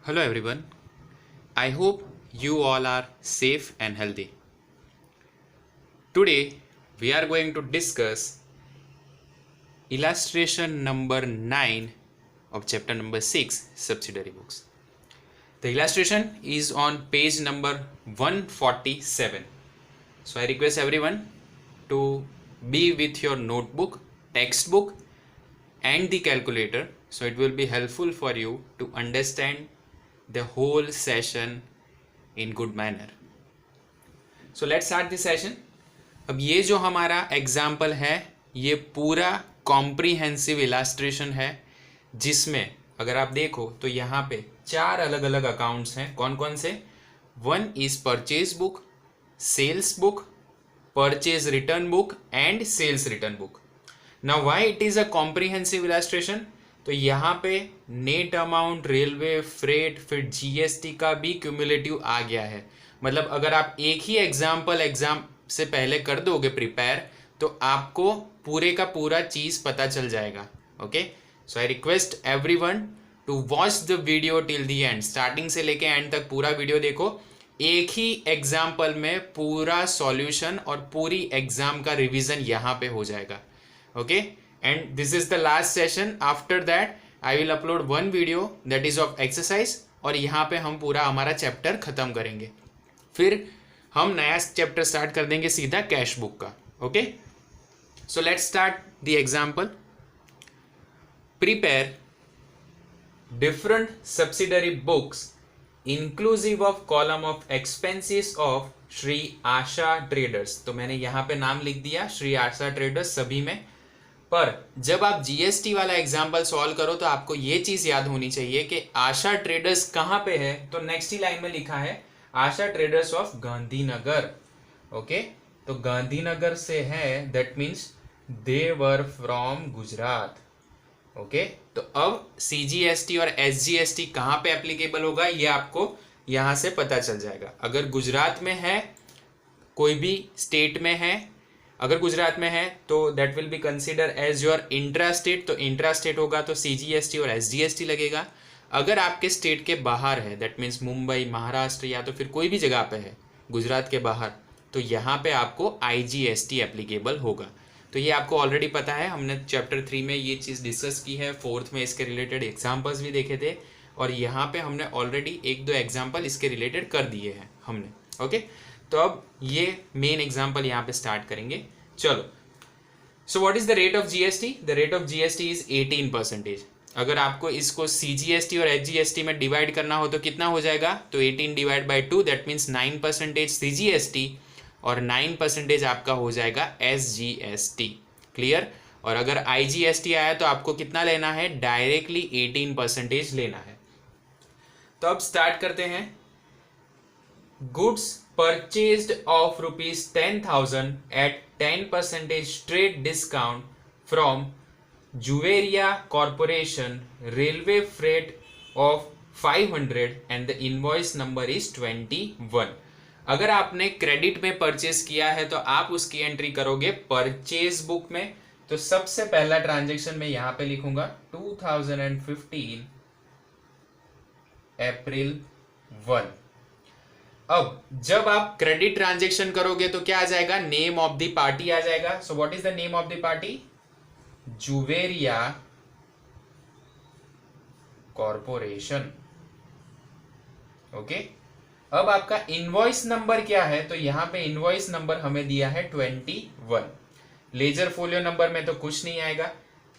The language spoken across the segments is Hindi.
Hello everyone. I hope you all are safe and healthy. Today we are going to discuss illustration number 9 of chapter number 6 subsidiary books. The illustration is on page number 147. So I request everyone to be with your notebook, textbook and the calculator, so it will be helpful for you to understand the whole session in good manner. So let's start this session. अब ये जो हमारा एग्जाम्पल है ये पूरा कॉम्प्रीहेंसिव इलास्ट्रेशन है, जिसमें अगर आप देखो तो यहाँ पे 4 अलग अलग अकाउंट्स हैं. कौन कौन से? One is purchase book, sales book, purchase return book and sales return book. Now why it is a comprehensive illustration? तो यहाँ पे नेट अमाउंट, रेलवे, फ्रेट, फिर जीएसटी का भी क्यूमुलेटिव आ गया है. मतलब अगर आप एक ही एग्जाम से पहले कर दोगे प्रिपेयर तो आपको पूरे का पूरा चीज पता चल जाएगा. Okay, so I request everyone to watch the video till the end. Starting से लेके एंड तक पूरा वीडियो देखो. एक ही एग्जाम्पल में पूरा सॉल्यूशन और पूरी एग्जाम का रिवीजन यहाँ पे हो जाएगा. Okay, and this is the last session. After that I will upload one video that is of exercise और यहाँ पे हम पूरा हमारा चैप्टर खत्म करेंगे. फिर हम नया चैप्टर स्टार्ट कर देंगे सीधा कैश बुक का. Okay, so let's start the example. Prepare different subsidiary books inclusive of column of expenses of Shri Asha traders. तो मैंने यहाँ पे नाम लिख दिया श्री आशा ट्रेडर्स सभी में. पर जब आप जीएसटी वाला एग्जाम्पल सॉल्व करो तो आपको ये चीज याद होनी चाहिए कि आशा ट्रेडर्स कहाँ पे है. तो नेक्स्ट ही लाइन में लिखा है आशा ट्रेडर्स ऑफ गांधीनगर. ओके, तो गांधीनगर से है, that means they were from Gujarat. Okay, तो अब सीजीएसटी और एसजीएसटी कहाँ पे एप्लीकेबल होगा ये आपको यहां से पता चल जाएगा. अगर गुजरात में है, कोई भी स्टेट में है, अगर गुजरात में है तो that will be consider as your intra state. तो इंट्रा स्टेट होगा तो सीजीएसटी और एसजीएसटी लगेगा. अगर आपके स्टेट के बाहर है, दैट मीन्स मुंबई, महाराष्ट्र या तो फिर कोई भी जगह पे है गुजरात के बाहर, तो यहाँ पे आपको आईजीएसटी एप्लीकेबल होगा. तो ये आपको ऑलरेडी पता है, हमने चैप्टर 3 में ये चीज़ डिस्कस की है. 4th में इसके रिलेटेड एग्जाम्पल्स भी देखे थे और यहाँ पे हमने ऑलरेडी 1-2 एग्जाम्पल इसके रिलेटेड कर दिए हैं हमने. ओके, तो अब ये मेन एग्जाम्पल यहाँ पे स्टार्ट करेंगे. चलो, सो what is the rate of GST? The rate of GST is 18%. अगर आपको इसको सीजीएसटी और एचजीएसटी में डिवाइड करना हो तो कितना हो जाएगा? तो 18 divide by 2 that means 9% CGST और 9% आपका हो जाएगा एसजीएसटी. क्लियर? और अगर आईजीएसटी आया तो आपको कितना लेना है? डायरेक्टली 18% लेना है. तो अब स्टार्ट करते हैं. Goods purchased of rupees 10,000 at 10% trade discount from Juveria Corporation, railway freight of 500 and the invoice number is 21. अगर आपने क्रेडिट में परचेज किया है तो आप उसकी एंट्री करोगे परचेज बुक में. तो सबसे पहला ट्रांजेक्शन में यहां पे लिखूंगा 2015 अप्रैल 1. अब जब आप क्रेडिट ट्रांजेक्शन करोगे तो क्या आ जाएगा? नेम ऑफ द पार्टी आ जाएगा. So what is the name of the party? Juveria corporation. Okay, अब आपका इनवॉइस नंबर क्या है? तो यहां पे इनवॉइस नंबर हमें दिया है 21. लेजर फोलियो नंबर में तो कुछ नहीं आएगा.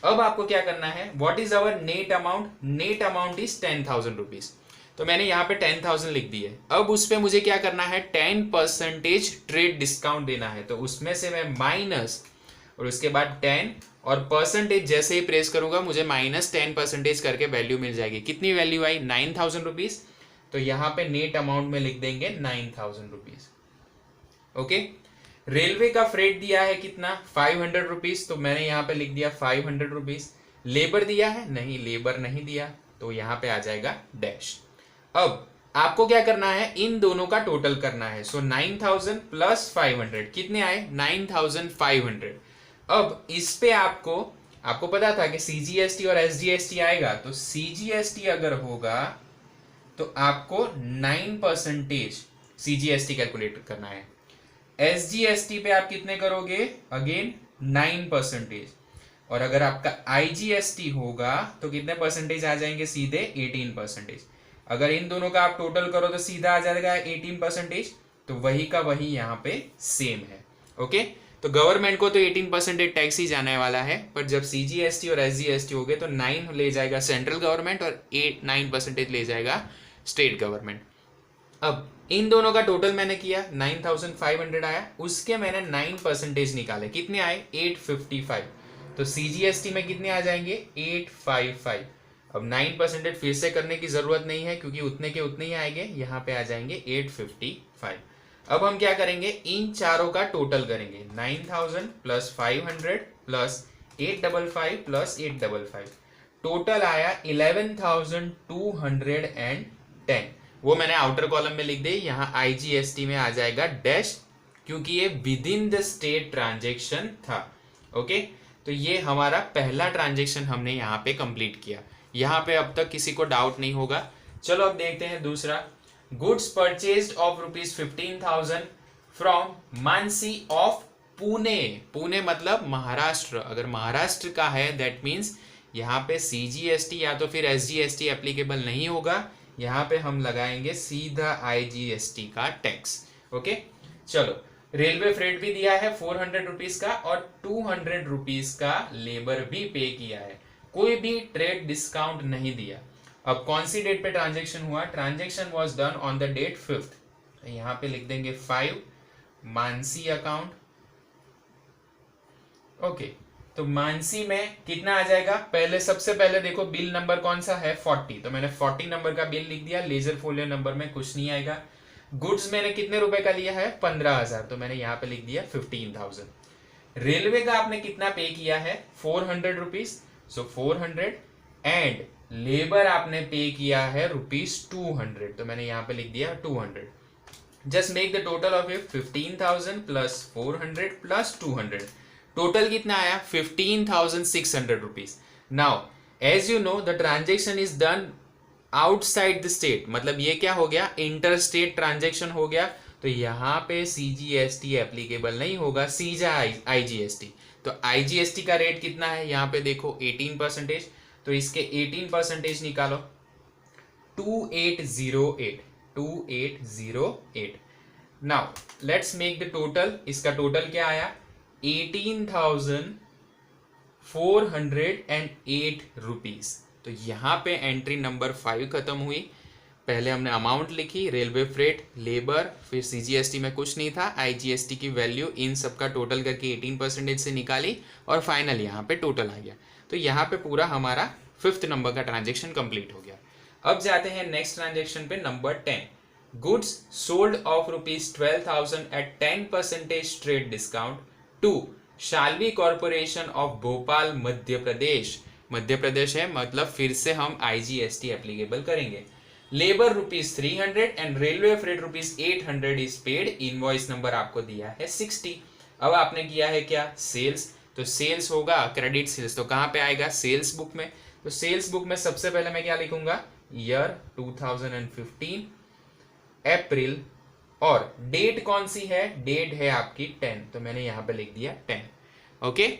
अब आपको क्या करना है? What is our net amount? Net amount is 10,000 rupees. तो मैंने यहाँ पे 10,000 लिख दी है. अब उस पर मुझे क्या करना है? 10% ट्रेड डिस्काउंट देना है. तो उसमें से मैं माइनस और उसके बाद 10 और परसेंटेज जैसे ही प्रेस करूंगा मुझे -10% करके वैल्यू मिल जाएगी. कितनी वैल्यू आई? 9,000 रुपीज. तो यहाँ पे नेट अमाउंट में लिख देंगे 9,000 रुपीज. ओके, रेलवे का फ्रेट दिया है कितना? 500 रुपीज. तो मैंने यहाँ पे लिख दिया 500 रुपीज. लेबर दिया है? नहीं, लेबर नहीं दिया, तो यहाँ पे आ जाएगा डैश. अब आपको क्या करना है? इन दोनों का टोटल करना है. सो 9,000 प्लस 500 कितने आए? 9,500. अब इस पे आपको पता था कि सीजीएसटी और एसजीएसटी आएगा. तो सीजीएसटी अगर होगा तो आपको 9% CGST कैलकुलेट करना है। SGST पे आप कितने करोगे, अगेन 9%। और अगर आपका IGST होगा तो कितने परसेंटेज आ जाएंगे, सीधे 18%। अगर इन दोनों का आप टोटल करो तो सीधा आ जाएगा 18%। तो वही का वही यहाँ पे सेम है। ओके, तो गवर्नमेंट को तो 18% टैक्स ही जाने वाला है, पर जब CGST और SGST हो गए तो 9 ले जाएगा सेंट्रल गवर्नमेंट और 9% ले जाएगा स्टेट गवर्नमेंट। अब इन दोनों का टोटल मैंने किया, 9,500 आया, उसके मैंने 9% निकाले, कितने आए, 855। तो CGST में कितने आ जाएंगे, 855। अब 9% फिर से करने की जरूरत नहीं है क्योंकि उतने के उतने ही आएंगे, यहाँ पे आ जाएंगे 855। अब हम क्या करेंगे, इन चारों का टोटल करेंगे, 9,000 प्लस 500 प्लस 855 प्लस 855, टोटल आया 11,210। वो मैंने आउटर कॉलम में लिख दी, यहाँ IGST में आ जाएगा डैश, क्योंकि ये with in the state transaction था। ओके, तो ये हमारा पहला ट्रांजेक्शन हमने यहाँ पे कंप्लीट किया। यहाँ पे अब तक किसी को डाउट नहीं होगा। चलो अब देखते हैं दूसरा, goods purchased of ₹15,000 from Mansi of Pune. Pune मतलब महाराष्ट्र, अगर महाराष्ट्र का है दैट मीन्स यहाँ पे CGST या तो फिर SGST एप्लीकेबल नहीं होगा, यहाँ पे हम लगाएंगे सीधा IGST का टैक्स। ओके, चलो रेलवे फ्रेट भी दिया है 400 रुपीज का और 200 रुपीज का लेबर भी पे किया है, कोई भी ट्रेड डिस्काउंट नहीं दिया। अब कौन सी डेट पे ट्रांजेक्शन हुआ, transaction was done on the date 5th, यहाँ पे लिख देंगे 5 मानसी अकाउंट। ओके, तो मानसी में कितना आ जाएगा, पहले सबसे पहले देखो बिल नंबर कौन सा है, 40, तो मैंने 40 नंबर का बिल लिख दिया, लेजर फोलियो नंबर में कुछ नहीं आएगा। गुड्स मैंने कितने रुपए का लिया है, 15,000, तो मैंने यहाँ पे लिख दिया 15,000। रेलवे का आपने कितना पे किया है, 400 रुपीज, सो 400, एंड लेबर आपने पे किया है ₹200, तो मैंने यहाँ पे लिख दिया 200। Just make the total of it, 15,000 plus 400 plus 200, total कितना आया, 15,600 rupees. Now as you know the transaction is done outside the state, मतलब ये क्या हो गया, इंटर स्टेट ट्रांजेक्शन हो गया, तो यहाँ पे CGST एप्लीकेबल नहीं होगा, सीधा IGST। तो IGST का रेट कितना है, यहाँ पे देखो 18%, तो इसके 18% निकालो, 2808। Now let's make the total, इसका टोटल क्या आया, 18,408 रुपीज। तो यहाँ पे एंट्री नंबर 5 खत्म हुई। पहले हमने अमाउंट लिखी, रेलवे फ्रेट, लेबर, फिर CGST में कुछ नहीं था, IGST की वैल्यू इन सब का टोटल करके 18% से निकाली और फाइनल यहाँ पे टोटल आ गया। तो यहाँ पे पूरा हमारा 5th नंबर का ट्रांजेक्शन कंप्लीट हो गया। अब जाते हैं नेक्स्ट ट्रांजेक्शन पे, number 10, goods sold off ₹12,000 at 10% trade discount to Shalvi corporation of Bhopal Madhya Pradesh. Madhya Pradesh है, मतलब फिर से हम IGST एप्लीकेबल करेंगे। Labour ₹300 and railway freight ₹800 is paid. Invoice number आपको दिया है 60। अब आपने किया है क्या, सेल्स, तो सेल्स होगा क्रेडिट सेल्स, तो कहाँ पे आएगा, सेल्स बुक में। तो सेल्स बुक में सबसे पहले मैं क्या लिखूंगा, ईयर 2015 अप्रैल, और डेट कौन सी है, डेट है आपकी 10, तो मैंने यहां पे लिख दिया 10। ओके,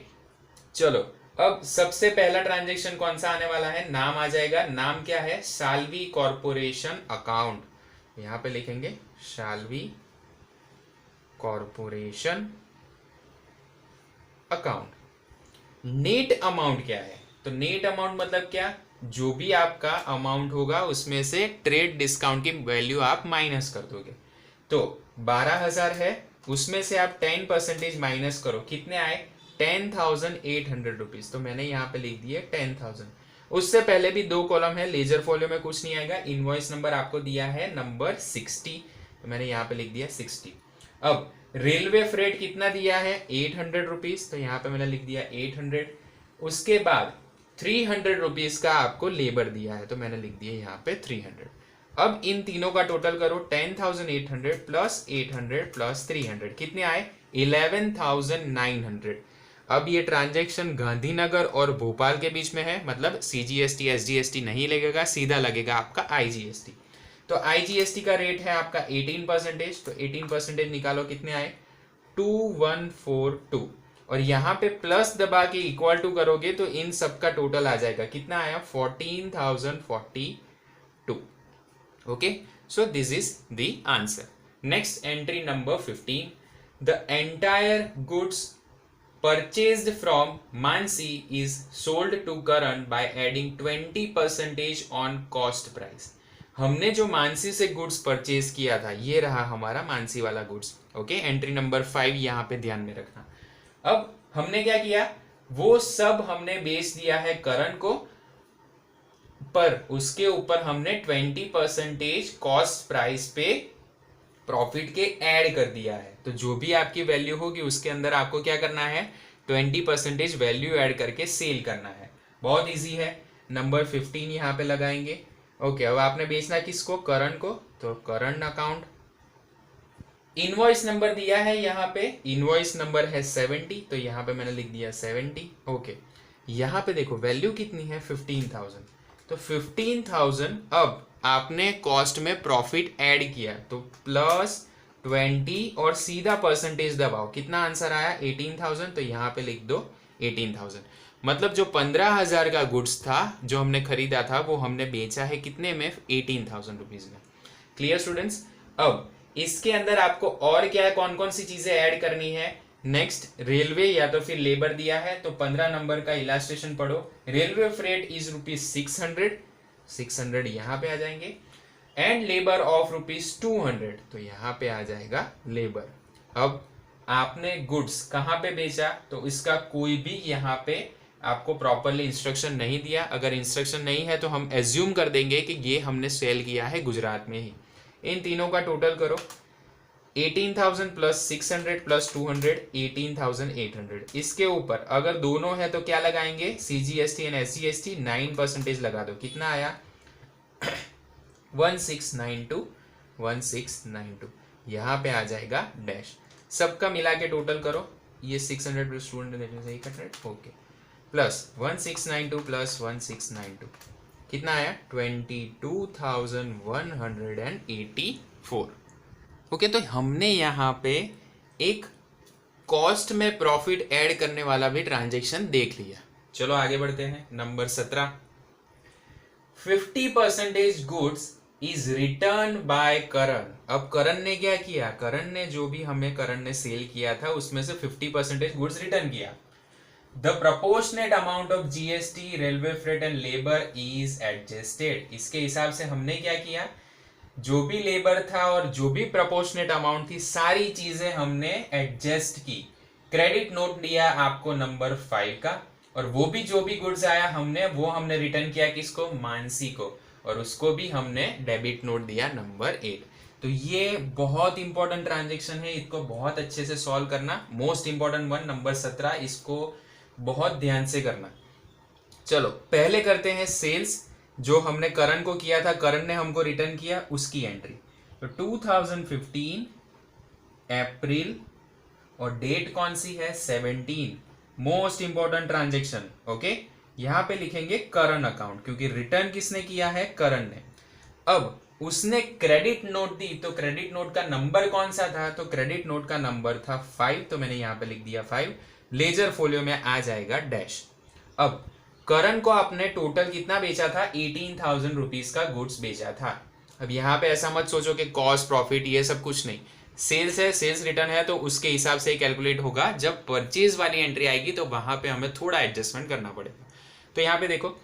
चलो अब सबसे पहला ट्रांजेक्शन कौन सा आने वाला है, नाम आ जाएगा, नाम क्या है, शाल्वी कॉर्पोरेशन अकाउंट, यहां पे लिखेंगे शाल्वी कॉर्पोरेशन अकाउंट। नेट अमाउंट क्या है, तो नेट अमाउंट मतलब क्या, जो भी आपका अमाउंट होगा उसमें से ट्रेड डिस्काउंट की वैल्यू आप माइनस कर दोगे। तो 12,000 है, उसमें से आप 10% माइनस करो, कितने आए, 10,800 रुपीज, तो मैंने यहाँ पे लिख दिए 10,000। उससे पहले भी 2 कॉलम है, लेजर फॉलो में कुछ नहीं आएगा, इनवॉइस नंबर आपको दिया है नंबर 60, तो मैंने यहाँ पे लिख दिया 60। अब रेलवे फ्रेट कितना दिया है, 800 रुपीज, तो यहाँ पे मैंने लिख दिया 800। उसके बाद 300 रुपीज का आपको लेबर दिया है, तो मैंने लिख दिया यहाँ पे 300। अब इन तीनों का टोटल करो, 10,800 प्लस 800 प्लस 300, कितने आए, 11,900। अब ये ट्रांजैक्शन गांधीनगर और भोपाल के बीच में है, मतलब CGST SGST नहीं लगेगा, सीधा लगेगा आपका IGST। तो IGST का रेट है आपका 18%, तो 18% निकालो, कितने आए 2142, और यहाँ पे प्लस दबा के इक्वल टू करोगे तो इन सब का टोटल आ जाएगा, कितना आया 14,042. Okay, so this is the answer. Next entry number 15. The entire goods purchased from Mansi is sold to Karan by adding 20% on cost price. हमने जो मानसी से गुड्स परचेज किया था, ये रहा हमारा मानसी वाला गुड्स. ओके, एंट्री नंबर 5 यहाँ पे ध्यान में रखना. अब हमने क्या किया, वो सब हमने बेच दिया है करण को, पर उसके ऊपर हमने 20% कॉस्ट प्राइस पे प्रॉफिट के ऐड कर दिया है. तो जो भी आपकी वैल्यू होगी उसके अंदर आपको क्या करना है, 20% वैल्यू ऐड करके सेल करना है. बहुत इजी है. नंबर 15 यहाँ पे लगाएंगे. ओके, अब आपने बेचना किसको, करण को, तो करण अकाउंट. इनवॉइस नंबर दिया है यहाँ पे, इनवॉइस नंबर है 70, तो यहाँ पे मैंने लिख दिया 70. ओके, यहाँ पे देखो वैल्यू कितनी है 15,000, तो 15,000 अब आपने कॉस्ट में प्रॉफिट ऐड किया तो प्लस 20 और सीधा परसेंटेज दबाओ, कितना आंसर आया 18,000, तो यहाँ पे लिख दो 18,000. मतलब जो 15,000 का गुड्स था जो हमने खरीदा था वो हमने बेचा है कितने में, 18,000 रुपीज में. Clear students. अब इसके अंदर आपको और क्या कौन कौन सी चीजें ऐड करनी है. नेक्स्ट, रेलवे या तो फिर लेबर दिया है, तो 15 नंबर का इलास्ट्रेशन पढ़ो. रेलवे फ्रेट इज ₹600, 600 यहाँ पे आ जाएंगे, एंड लेबर ऑफ ₹200, तो यहाँ पे आ जाएगा लेबर. अब आपने गुड्स कहाँ पे बेचा, तो इसका कोई भी यहाँ पे आपको प्रॉपरली इंस्ट्रक्शन नहीं दिया. अगर इंस्ट्रक्शन नहीं है तो हम एज्यूम कर देंगे कि ये हमने सेल किया है गुजरात में ही. इन तीनों का टोटल करो, 18,000 प्लस 600 प्लस 200, 18,800. इसके ऊपर अगर दोनों है तो क्या लगाएंगे, CGST एंड SGST 9% लगा दो, कितना आया 1692, 1692. यहाँ पे आ जाएगा डैश. सबका मिला के टोटल करो, ये 600 प्लस 200 सही कट रहे. ओके, प्लस 1692 प्लस 1692 कितना आया 22,184. ओके, तो हमने यहाँ पे एक कॉस्ट में प्रॉफिट ऐड करने वाला भी ट्रांजेक्शन देख लिया. चलो आगे बढ़ते हैं. Number 17. 50% goods is return by Karan. अब करण ने क्या किया, करण ने जो भी हमें करण ने सेल किया था उसमें से 50% गुड्स रिटर्न किया. The proportionate amount of GST, railway freight and labour is adjusted. इसके हिसाब से हमने क्या किया, जो भी लेबर था और जो भी प्रपोर्शनेट अमाउंट थी सारी चीजें हमने एडजस्ट की. क्रेडिट नोट दिया आपको नंबर 5 का, और वो भी जो भी गुड्स आया हमने रिटर्न किया किसको, मानसी को, और उसको भी हमने डेबिट नोट दिया नंबर 8. तो ये बहुत इंपॉर्टेंट ट्रांजेक्शन है, इसको बहुत अच्छे से सॉल्व करना. मोस्ट इंपॉर्टेंट वन नंबर 17, इसको बहुत ध्यान से करना. चलो पहले करते हैं सेल्स. जो हमने करण को किया था, करण ने हमको रिटर्न किया, उसकी एंट्री. तो 2015 अप्रैल, और डेट कौन सी है 17. Most important transaction. ओके, यहां पे लिखेंगे करण अकाउंट, क्योंकि रिटर्न किसने किया है, करण ने. अब उसने क्रेडिट नोट दी, तो क्रेडिट नोट का नंबर कौन सा था, तो क्रेडिट नोट का नंबर था 5, तो मैंने यहां पे लिख दिया 5. लेजर फोलियो में आ जाएगा डैश. अब करण को आपने टोटल कितना बेचा था, 18,000 रुपीज का गुड्स बेचा था. अब यहाँ पे ऐसा मत सोचो कि कॉस्ट प्रॉफिट ये सब कुछ नहीं. सेल्स है, सेल्स रिटर्न है, तो उसके हिसाब से कैलकुलेट होगा. जब परचेज वाली एंट्री आएगी तो वहां पे हमें थोड़ा एडजस्टमेंट करना पड़ेगा. तो यहाँ पे देखो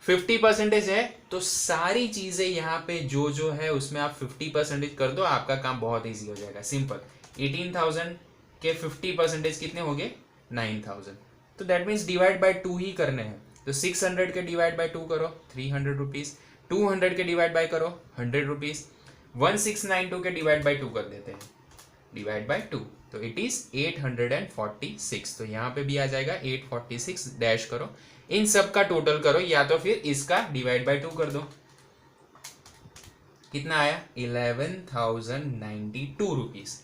50% है, तो सारी चीजें यहाँ पे जो जो है उसमें आप 50% कर दो, आपका काम बहुत ईजी हो जाएगा. सिंपल. 18,000 के 50% कितने हो गए, 9,000. तो दैट मीन्स डिवाइड बाय 2 ही करने हैं. तो 600 के डिवाइड बाय 2 करो 300 रुपीज, 200 के डिवाइड बाय करो 100 रुपीज, 1692 के डिवाइड बाय 2 कर देते हैं, डिवाइड बाय 2, तो इट इज 846. तो यहाँ पे भी आ जाएगा 846 डैश करो. इन सब का टोटल करो, या तो फिर इसका डिवाइड बाय 2 कर दो, कितना आया 11,092 रुपीज.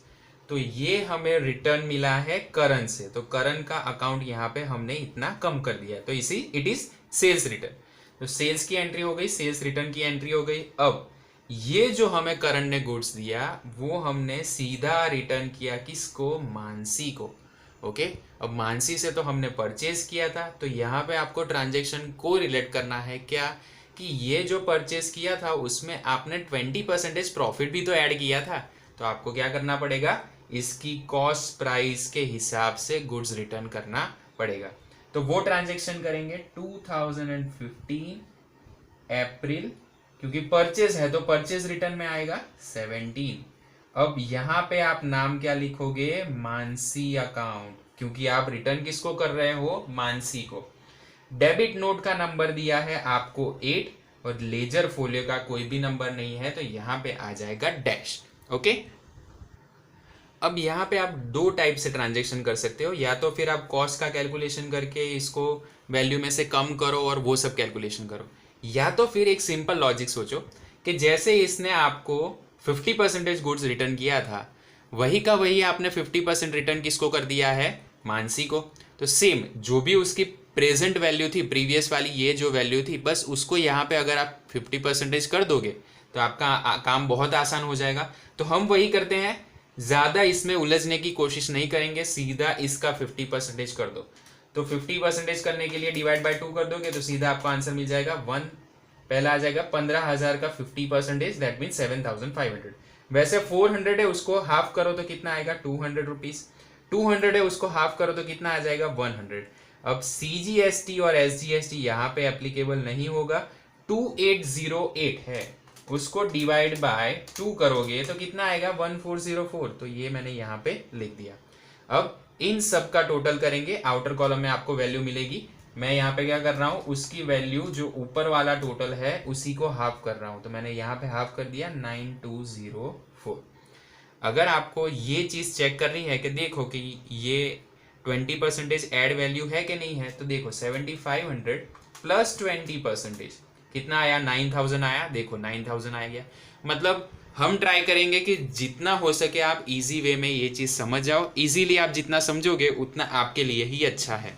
तो ये हमें रिटर्न मिला है करण से. तो करण का अकाउंट यहाँ पे हमने इतना कम कर दिया, तो इट इज सेल्स रिटर्न. तो सेल्स की एंट्री हो गई, सेल्स रिटर्न की एंट्री हो गई. अब ये जो हमें करण ने गुड्स दिया वो हमने सीधा रिटर्न किया किसको, मानसी को। ओके, अब मानसी से तो हमने परचेज किया था, तो यहाँ पे आपको ट्रांजेक्शन को रिलेट करना है क्या, कि ये जो परचेज किया था उसमें आपने 20% प्रॉफिट भी तो ऐड किया था, तो आपको क्या करना पड़ेगा, इसकी कॉस्ट प्राइस के हिसाब से गुड्स रिटर्न करना पड़ेगा। तो वो ट्रांजेक्शन करेंगे 2015 अप्रैल, क्योंकि परचेज है तो परचेज रिटर्न में आएगा 17। अब यहाँ पे आप नाम क्या लिखोगे, मानसी अकाउंट, क्योंकि आप रिटर्न किसको कर रहे हो, मानसी को। डेबिट नोट का नंबर दिया है आपको 8 और लेजर फोलियो का कोई भी नंबर नहीं है, तो यहाँ पे आ जाएगा डैश। ओके, अब यहाँ पे आप दो टाइप से ट्रांजेक्शन कर सकते हो, या तो फिर आप कॉस्ट का कैलकुलेशन करके इसको वैल्यू में से कम करो और वो सब कैलकुलेशन करो, या तो फिर एक सिंपल लॉजिक सोचो कि जैसे इसने आपको 50% गुड्स रिटर्न किया था, वही का वही आपने 50% रिटर्न किसको कर दिया है, मानसी को। तो सेम जो भी उसकी प्रेजेंट वैल्यू थी, प्रीवियस वाली ये जो वैल्यू थी, बस उसको यहाँ पे अगर आप 50% कर दोगे तो आपका काम बहुत आसान हो जाएगा। तो हम वही करते हैं, ज़्यादा इसमें उलझने की कोशिश नहीं करेंगे, सीधा इसका 50% कर दो। तो 50% करने के लिए डिवाइड बाय 2 कर दोगे तो सीधा आपको आंसर मिल जाएगा 1, पहला आ जाएगा 15,000 का 50%, दैट मीन 7,500। वैसे 400 है, उसको हाफ करो तो कितना आएगा, 200 रुपीज। 200 है, उसको हाफ करो तो कितना आ जाएगा, 100। अब CGST और SGST यहाँ पे एप्लीकेबल नहीं होगा। 2808 है, उसको डिवाइड बाय 2 करोगे तो कितना आएगा, 1404। तो ये मैंने यहाँ पे लिख दिया। अब इन सब का टोटल करेंगे, आउटर कॉलम में आपको वैल्यू मिलेगी। मैं यहाँ पे क्या कर रहा हूँ, उसकी वैल्यू जो ऊपर वाला टोटल है उसी को हाफ कर रहा हूँ, तो मैंने यहाँ पे हाफ कर दिया 9204। अगर आपको ये चीज़ चेक करनी है कि देखो कि ये 20% ऐड वैल्यू है कि नहीं है, तो देखो 7500 प्लस 20% कितना आया, 9000 आया। देखो 9000 आ गया। मतलब हम ट्राई करेंगे कि जितना हो सके आप इजी वे में ये चीज़ समझ जाओ। इजीली आप जितना समझोगे उतना आपके लिए ही अच्छा है।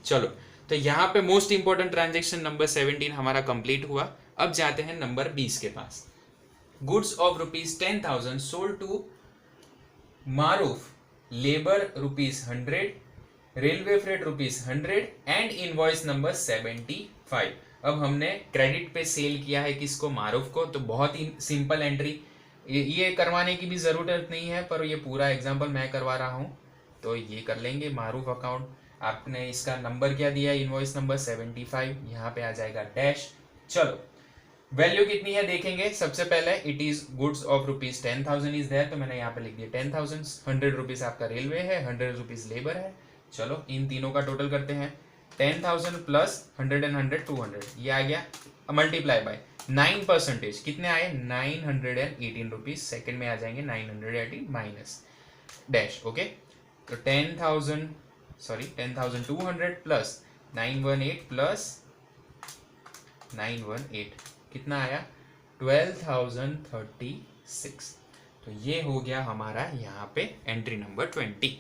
चलो, तो यहाँ पे मोस्ट इंपॉर्टेंट ट्रांजेक्शन नंबर 17 हमारा कंप्लीट हुआ। अब जाते हैं नंबर 20 के पास। Goods of ₹10,000 sold to Maruf, labour ₹100, railway freight ₹100 and invoice number 75। अब हमने क्रेडिट पे सेल किया है किसको, मारूफ को। तो बहुत ही सिंपल एंट्री, ये करवाने की भी ज़रूरत नहीं है, पर ये पूरा एग्जांपल मैं करवा रहा हूँ तो ये कर लेंगे। मारूफ अकाउंट, आपने इसका नंबर क्या दिया, इनवॉइस नंबर 75, यहाँ पे आ जाएगा डैश। चलो, वैल्यू कितनी है देखेंगे। सबसे पहले it is goods of ₹10,000 is there, तो मैंने यहाँ पे लिख दिया 10,000। 100 रुपीज आपका रेलवे है, 100 रुपीज लेबर है। चलो, इन तीनों का टोटल करते हैं। 10,000 प्लस 100 एंड 100 200, ये आ गया। मल्टीप्लाई बाय 9%, कितने आए, 918 रुपीज। सेकेंड में आ जाएंगे 918 माइनस डैश। ओके, तो 10,200 प्लस 918 प्लस 918 कितना आया, 12,036। तो ये हो गया हमारा यहाँ पे entry number 20।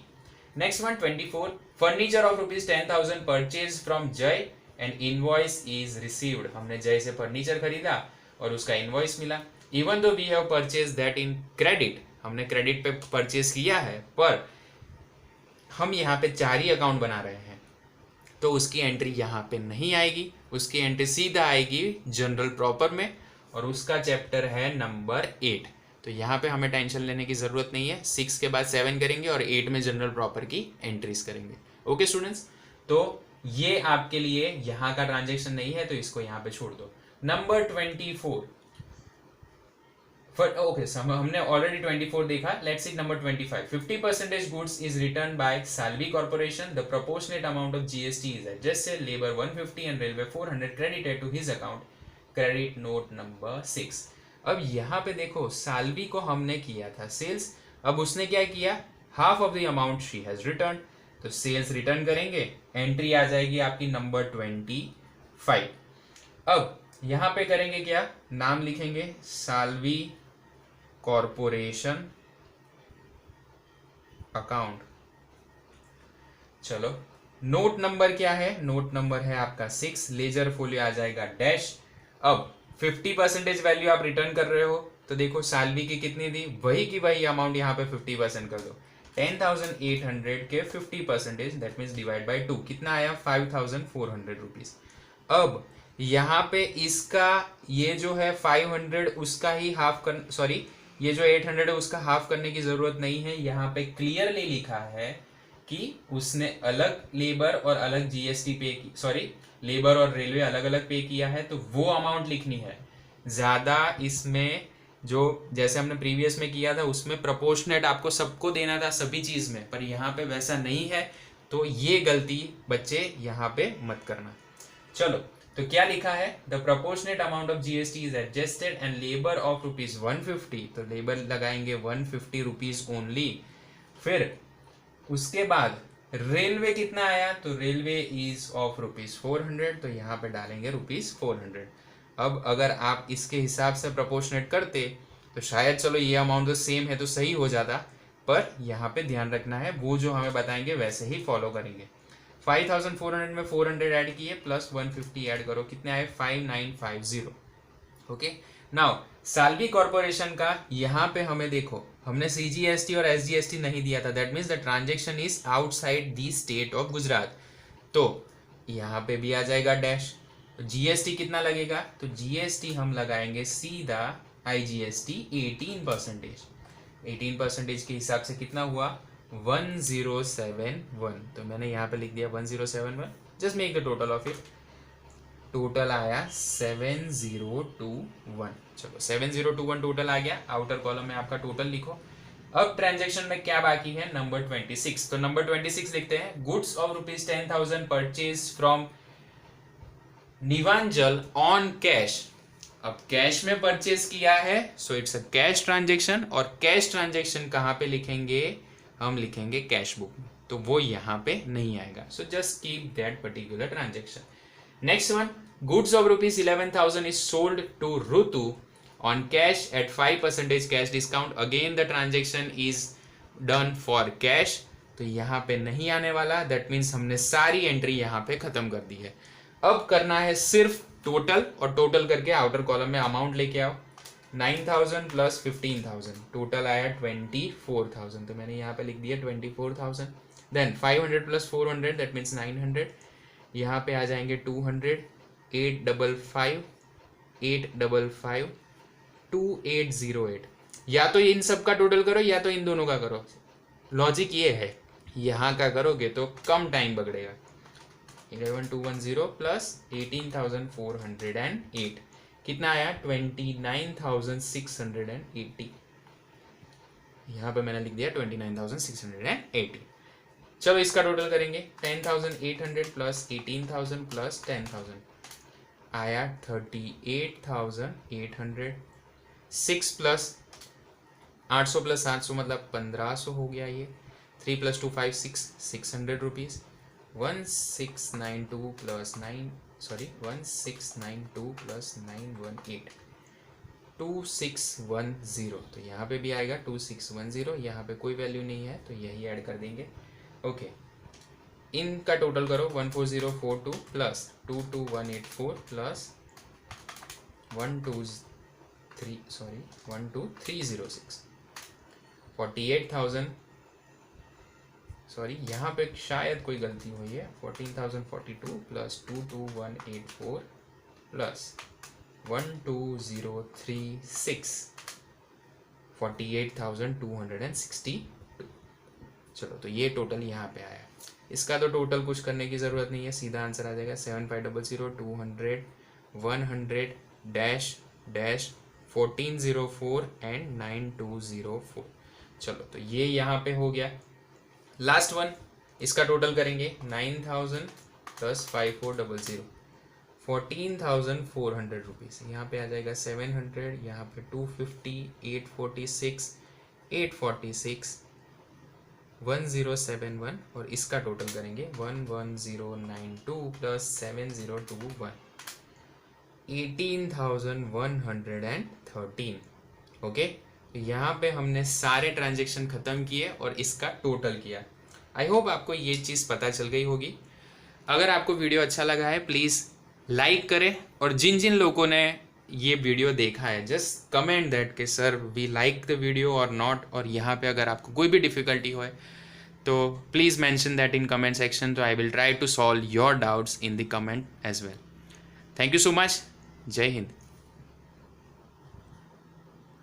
Next one 24, furniture of ₹10,000 purchase from जय एंड इनवॉइस इज रिसीव्ड। हमने जय से फर्नीचर खरीदा और उसका इनवॉइस मिला। Even though we have purchase that in credit, हमने क्रेडिट पे परचेज किया है, पर हम यहाँ पे 4 ही अकाउंट बना रहे हैं, तो उसकी एंट्री यहाँ पे नहीं आएगी। उसकी एंट्री सीधा आएगी जनरल प्रॉपर में, और उसका चैप्टर है नंबर 8। तो यहाँ पे हमें टेंशन लेने की ज़रूरत नहीं है। 6 के बाद 7 करेंगे और 8 में जनरल प्रॉपर की एंट्रीज करेंगे। ओके स्टूडेंट्स, तो ये आपके लिए यहाँ का ट्रांजेक्शन नहीं है, तो इसको यहाँ पे छोड़ दो। नंबर 24, ओके हमने ऑलरेडी 24 देखा। Let's see number 25। 50% goods is return by Salvi corporation, the proportionate amount of GST is adjust से labour 150 and railway 400 credited to his account, credit note number 6। अब यहाँ पे देखो, साल्वी को हमने किया था सेल्स, अब उसने क्या किया, half of the amount she has return, तो सेल्स रिटर्न करेंगे, एंट्री आ जाएगी आपकी नंबर 25। अब यहाँ पे करेंगे क्या, नाम लिखेंगे साल्वी कॉर्पोरेशन अकाउंट। चलो, नोट नंबर क्या है, नोट नंबर है आपका 6, लेजर फोलियो आ जाएगा डैश। अब 50% वैल्यू आप रिटर्न कर रहे हो, तो तो देखो सालवी की कितनी दी, वही की वही अमाउंट यहाँ पे 50% कर दो, 10,800 के 50%, दैट मीन्स डिवाइड बाई 2, कितना आया 5,400 रुपीज। अब यहाँ पे इसका ये जो है 500 उसका ही हाफ कर, सॉरी ये जो 800 है उसका हाफ करने की जरूरत नहीं है, यहाँ पे क्लियरली लिखा है कि उसने अलग लेबर और अलग जीएसटी पे की, सॉरी लेबर और रेलवे अलग अलग पे किया है, तो वो अमाउंट लिखनी है। ज्यादा इसमें जो जैसे हमने प्रीवियस में किया था उसमें प्रोपोर्शनेट आपको सबको देना था सभी चीज में, पर यहाँ पे वैसा नहीं है, तो ये गलती बच्चे यहाँ पे मत करना। चलो तो क्या लिखा है, the proportionate amount of GST is adjusted and labour of rupees 150, तो लेबर लगाएंगे 150 रुपीज ओनली। फिर उसके बाद रेलवे कितना आया, तो रेलवे इज ऑफ रुपीज 400, तो यहाँ पे डालेंगे रुपीज 400। अब अगर आप इसके हिसाब से प्रोपोर्शनेट करते तो शायद चलो ये अमाउंट तो सेम है तो सही हो जाता, पर यहाँ पे ध्यान रखना है वो जो हमें बताएंगे वैसे ही फॉलो करेंगे। 5,400 में 400 ऐड किए प्लस 150 ऐड करो, कितने आए 5950। ओके नाउ साल्वी कॉर्पोरेशन का यहाँ पे हमें देखो हमने सीजीएसटी और एसजीएसटी नहीं दिया था, that means the transaction is outside the state of Gujarat, तो यहाँ पे भी आ जाएगा डैश। जीएसटी कितना लगेगा, तो जीएसटी हम लगाएंगे सीधा आईजीएसटी 18%, 18% के हिसाब से कितना हुआ 1071, तो मैंने यहाँ पे लिख दिया 1071, just make the total of it, total आया 7021। चलो 7021 टोटल आ गया, आउटर कॉलम में आपका टोटल लिखो। अब ट्रांजैक्शन में क्या बाकी है, नंबर 26, तो नंबर 26 लिखते हैं, goods of rupees 10,000 purchase from Nivanjal on cash. अब कैश में परचेज किया है, so it's a cash transaction, और कैश ट्रांजैक्शन कहाँ पे लिखेंगे, हम लिखेंगे कैश बुक में, तो वो यहाँ पे नहीं आएगा, so just keep that particular transaction. Next one, goods of rupees 11,000 is sold to Rutu on cash at 5% cash discount, again the transaction is done for cash, तो यहाँ पे नहीं आने वाला, दैट मीन्स हमने सारी एंट्री यहाँ पे खत्म कर दी है। अब करना है सिर्फ टोटल, और टोटल करके आउटर कॉलम में अमाउंट लेके आओ, 9,000 प्लस 15,000, टोटल आया 24,000, तो मैंने यहाँ पे लिख दिया 24,000। देन 500 प्लस 400 दैट मीन्स 900, यहाँ पे आ जाएंगे 200, 855, 855, 2808, या तो इन सब का टोटल करो या तो इन दोनों का करो, लॉजिक ये है, यहाँ का करोगे तो कम टाइम पकड़ेगा। 11,210 प्लस 18,408, कितना आया 29,680, यहाँ पे मैंने लिख दिया 29,680। चलो इसका टोटल करेंगे, 10,800 प्लस 18,000 प्लस 10,000 आया 38,800, 6 प्लस 800 प्लस 700 मतलब 1,500 हो गया ये, 3 प्लस 2 5 600 रुपीज़, 1692 प्लस 918 2610, तो यहाँ पे भी आएगा 2610, यहाँ पे कोई वैल्यू नहीं है तो यही ऐड कर देंगे। ओके इनका टोटल करो, 14042 प्लस 22184 प्लस 12306, 48,000, सॉरी यहाँ पे शायद कोई गलती हुई है, 14,042 प्लस 22184 प्लस 12036, 48,262। चलो तो ये टोटल यहाँ पे आया, इसका तो टोटल कुछ करने की ज़रूरत नहीं है, सीधा आंसर आ जाएगा 7500 200 100 डैश डैश 1404 एंड 9204। चलो तो ये यहाँ पे हो गया। लास्ट वन, इसका टोटल करेंगे, 9,000 प्लस 5400, 14,400 रुपीज़, यहाँ पे आ जाएगा 700, यहाँ पे 250, 846, 846, 1071, और इसका टोटल करेंगे 11092 प्लस 7021, 18,113। ओके तो यहाँ पे हमने सारे ट्रांजेक्शन खत्म किए और इसका टोटल किया। आई होप आपको ये चीज़ पता चल गई होगी। अगर आपको वीडियो अच्छा लगा है प्लीज़ लाइक करें, और जिन जिन लोगों ने ये वीडियो देखा है, जस्ट कमेंट दैट कि sir we like the video और नॉट, और यहाँ पे अगर आपको कोई भी डिफ़िकल्टी हो तो please mention that in comment section, तो I will try to solve your doubts in the comment as well. Thank you so much. Jai Hind.